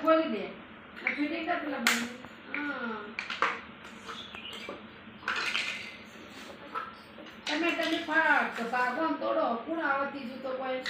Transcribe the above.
खोली दे फिटिंग कर पेला बंद टमेटा ने फाट तो बागों तोड़ो कौन आवती जो तो कोई